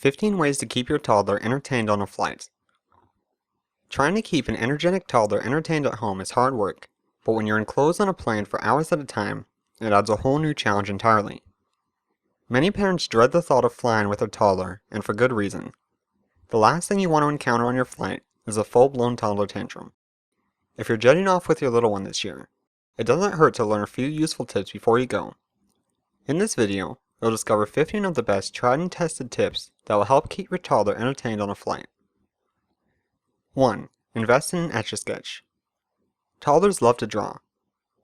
15 ways to keep your toddler entertained on a flight. Trying to keep an energetic toddler entertained at home is hard work, but when you're enclosed on a plane for hours at a time, it adds a whole new challenge entirely. Many parents dread the thought of flying with their toddler, and for good reason. The last thing you want to encounter on your flight is a full-blown toddler tantrum. If you're jetting off with your little one this year, it doesn't hurt to learn a few useful tips before you go. In this video, you'll discover 15 of the best tried and tested tips that will help keep your toddler entertained on a flight. 1. Invest in an Etch-a-Sketch. Toddlers love to draw.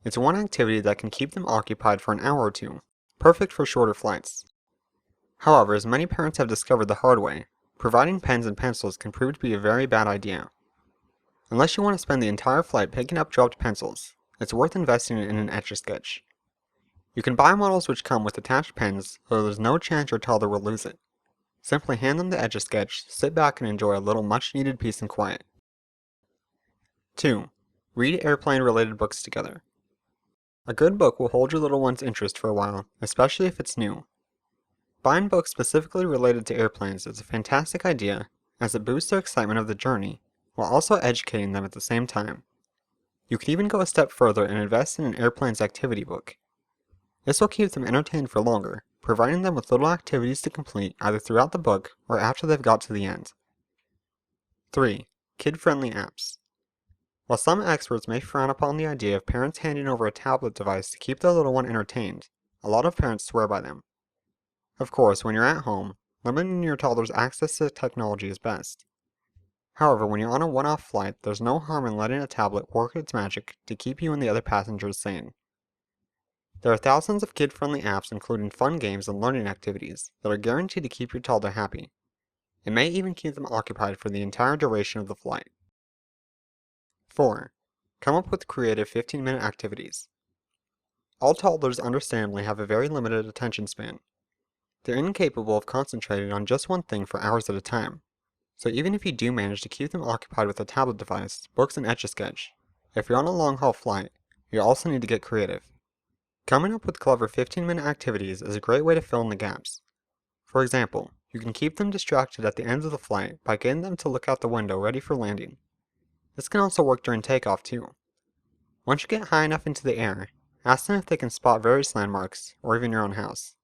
It's one activity that can keep them occupied for an hour or two, perfect for shorter flights. However, as many parents have discovered the hard way, providing pens and pencils can prove to be a very bad idea. Unless you want to spend the entire flight picking up dropped pencils, it's worth investing in an Etch-a-Sketch. You can buy models which come with attached pens, so there's no chance your toddler will lose it. Simply hand them the Etch-a-Sketch, sit back and enjoy a little much-needed peace and quiet. 2. Read airplane-related books together. A good book will hold your little one's interest for a while, especially if it's new. Buying books specifically related to airplanes is a fantastic idea, as it boosts their excitement of the journey, while also educating them at the same time. You can even go a step further and invest in an airplane's activity book. This will keep them entertained for longer, providing them with little activities to complete either throughout the book or after they've got to the end. 3. Kid-friendly apps. While some experts may frown upon the idea of parents handing over a tablet device to keep their little one entertained, a lot of parents swear by them. Of course, when you're at home, limiting your toddler's access to technology is best. However, when you're on a one-off flight, there's no harm in letting a tablet work its magic to keep you and the other passengers sane. There are thousands of kid-friendly apps including fun games and learning activities that are guaranteed to keep your toddler happy. It may even keep them occupied for the entire duration of the flight. 4. Come up with creative 15-minute activities. All toddlers understandably have a very limited attention span. They're incapable of concentrating on just one thing for hours at a time. So even if you do manage to keep them occupied with a tablet device, books, and Etch-a-Sketch, if you're on a long-haul flight, you also need to get creative. Coming up with clever 15-minute activities is a great way to fill in the gaps. For example, you can keep them distracted at the end of the flight by getting them to look out the window ready for landing. This can also work during takeoff too. Once you get high enough into the air, ask them if they can spot various landmarks, or even your own house.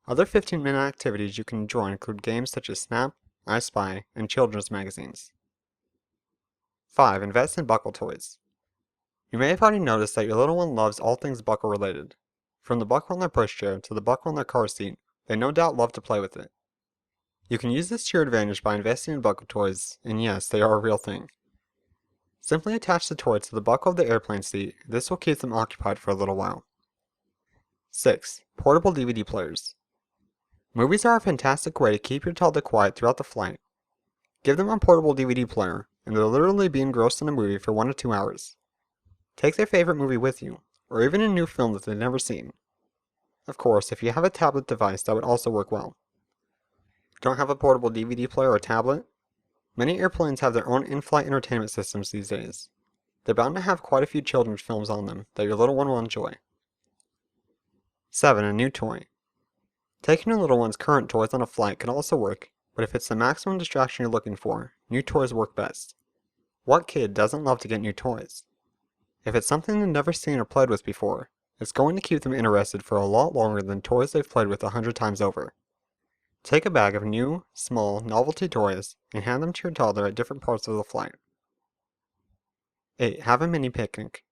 Other 15-minute activities you can enjoy include games such as Snap, I Spy, and children's magazines. 5. Invest in buckle toys. You may have already noticed that your little one loves all things buckle related. From the buckle on their pushchair to the buckle on their car seat, they no doubt love to play with it. You can use this to your advantage by investing in buckle toys, and yes, they are a real thing. Simply attach the toy to the buckle of the airplane seat, this will keep them occupied for a little while. 6. Portable DVD players. Movies are a fantastic way to keep your toddler quiet throughout the flight. Give them a portable DVD player, and they'll literally be engrossed in a movie for 1 to 2 hours. Take their favorite movie with you, or even a new film that they've never seen. Of course, if you have a tablet device, that would also work well. Don't have a portable DVD player or tablet? Many airplanes have their own in-flight entertainment systems these days. They're bound to have quite a few children's films on them that your little one will enjoy. 7. A new toy. Taking your little one's current toys on a flight can also work, but if it's the maximum distraction you're looking for, new toys work best. What kid doesn't love to get new toys? If it's something they've never seen or played with before, it's going to keep them interested for a lot longer than toys they've played with 100 times over. Take a bag of new, small, novelty toys and hand them to your toddler at different parts of the flight. 8. Have a mini picnic.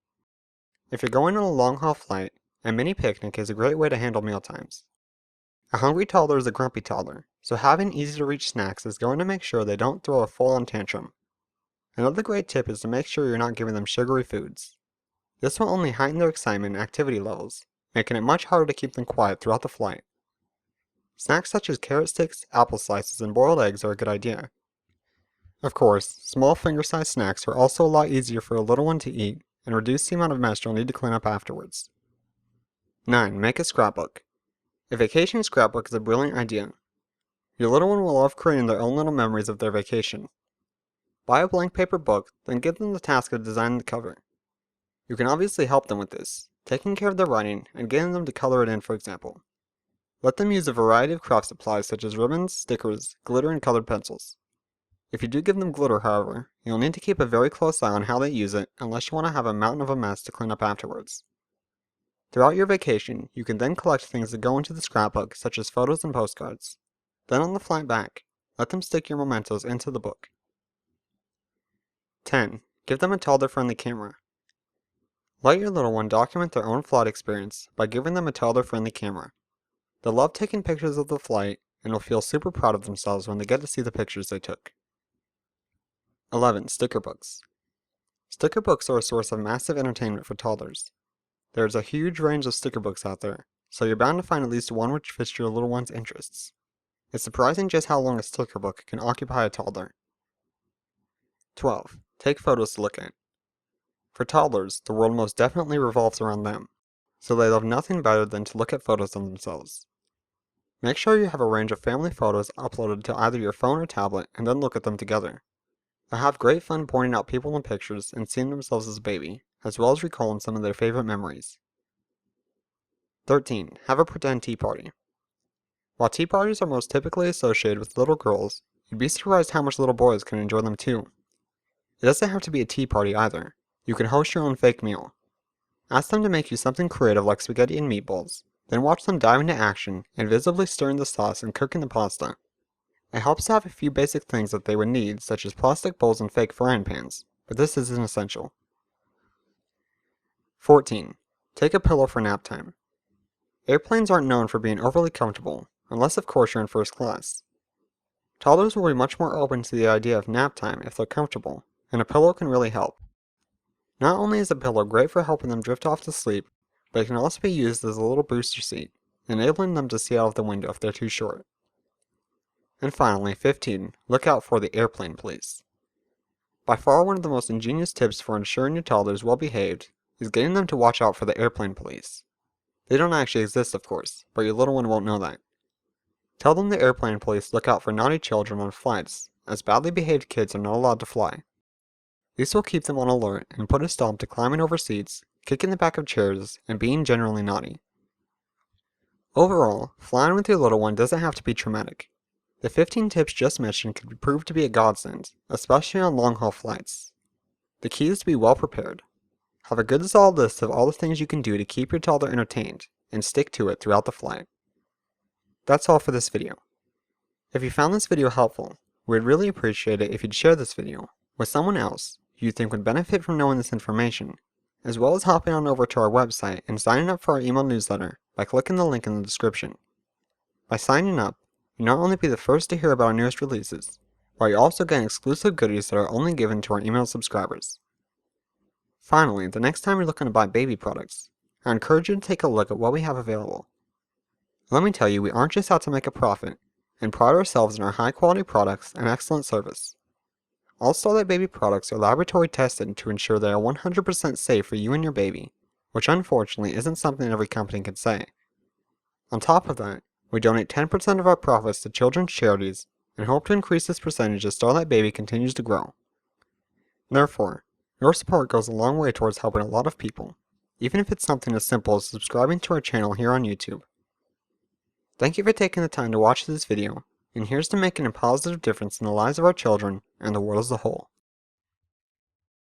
If you're going on a long-haul flight, a mini picnic is a great way to handle mealtimes. A hungry toddler is a grumpy toddler, so having easy-to-reach snacks is going to make sure they don't throw a full-on tantrum. Another great tip is to make sure you're not giving them sugary foods. This will only heighten their excitement and activity levels, making it much harder to keep them quiet throughout the flight. Snacks such as carrot sticks, apple slices, and boiled eggs are a good idea. Of course, small finger-sized snacks are also a lot easier for a little one to eat and reduce the amount of mess you'll need to clean up afterwards. 9. Make a scrapbook. A vacation scrapbook is a brilliant idea. Your little one will love creating their own little memories of their vacation. Buy a blank paper book, then give them the task of designing the cover. You can obviously help them with this, taking care of their writing and getting them to color it in, for example. Let them use a variety of craft supplies such as ribbons, stickers, glitter, and colored pencils. If you do give them glitter, however, you'll need to keep a very close eye on how they use it unless you want to have a mountain of a mess to clean up afterwards. Throughout your vacation, you can then collect things that go into the scrapbook, such as photos and postcards. Then on the flight back, let them stick your mementos into the book. 10. Give them a toddler-friendly camera. Let your little one document their own flight experience by giving them a toddler-friendly camera. They'll love taking pictures of the flight and will feel super proud of themselves when they get to see the pictures they took. 11. Sticker books. Sticker books are a source of massive entertainment for toddlers. There is a huge range of sticker books out there, so you're bound to find at least one which fits your little one's interests. It's surprising just how long a sticker book can occupy a toddler. 12. Take photos to look at. For toddlers, the world most definitely revolves around them, so they love nothing better than to look at photos of themselves. Make sure you have a range of family photos uploaded to either your phone or tablet and then look at them together. They'll have great fun pointing out people in pictures and seeing themselves as a baby, as well as recalling some of their favorite memories. 13. Have a pretend tea party. While tea parties are most typically associated with little girls, you'd be surprised how much little boys can enjoy them too. It doesn't have to be a tea party either. You can host your own fake meal. Ask them to make you something creative like spaghetti and meatballs, then watch them dive into action and visibly stirring the sauce and cooking the pasta. It helps to have a few basic things that they would need, such as plastic bowls and fake frying pans, but this isn't essential. 14. Take a pillow for nap time. Airplanes aren't known for being overly comfortable, unless of course you're in first class. Toddlers will be much more open to the idea of nap time if they're comfortable, and a pillow can really help. Not only is a pillow great for helping them drift off to sleep, but it can also be used as a little booster seat, enabling them to see out of the window if they're too short. And finally, 15. Look out for the airplane police. By far one of the most ingenious tips for ensuring your toddler is well behaved is getting them to watch out for the airplane police. They don't actually exist, of course, but your little one won't know that. Tell them the airplane police look out for naughty children on flights, as badly behaved kids are not allowed to fly. This will keep them on alert and put a stop to climbing over seats, kicking the back of chairs, and being generally naughty. Overall, flying with your little one doesn't have to be traumatic. The 15 tips just mentioned could prove to be a godsend, especially on long-haul flights. The key is to be well prepared. Have a good solid list of all the things you can do to keep your toddler entertained, and stick to it throughout the flight. That's all for this video. If you found this video helpful, we'd really appreciate it if you'd share this video with someone else who you think would benefit from knowing this information, as well as hopping on over to our website and signing up for our email newsletter by clicking the link in the description. By signing up, you'll not only be the first to hear about our newest releases, but you're also getting exclusive goodies that are only given to our email subscribers. Finally, the next time you're looking to buy baby products, I encourage you to take a look at what we have available. Let me tell you, we aren't just out to make a profit, and pride ourselves in our high-quality products and excellent service. All Starlight Baby products are laboratory tested to ensure they are 100% safe for you and your baby, which unfortunately isn't something every company can say. On top of that, we donate 10% of our profits to children's charities and hope to increase this percentage as Starlight Baby continues to grow. Therefore, your support goes a long way towards helping a lot of people, even if it's something as simple as subscribing to our channel here on YouTube. Thank you for taking the time to watch this video, and here's to making a positive difference in the lives of our children and the world as a whole.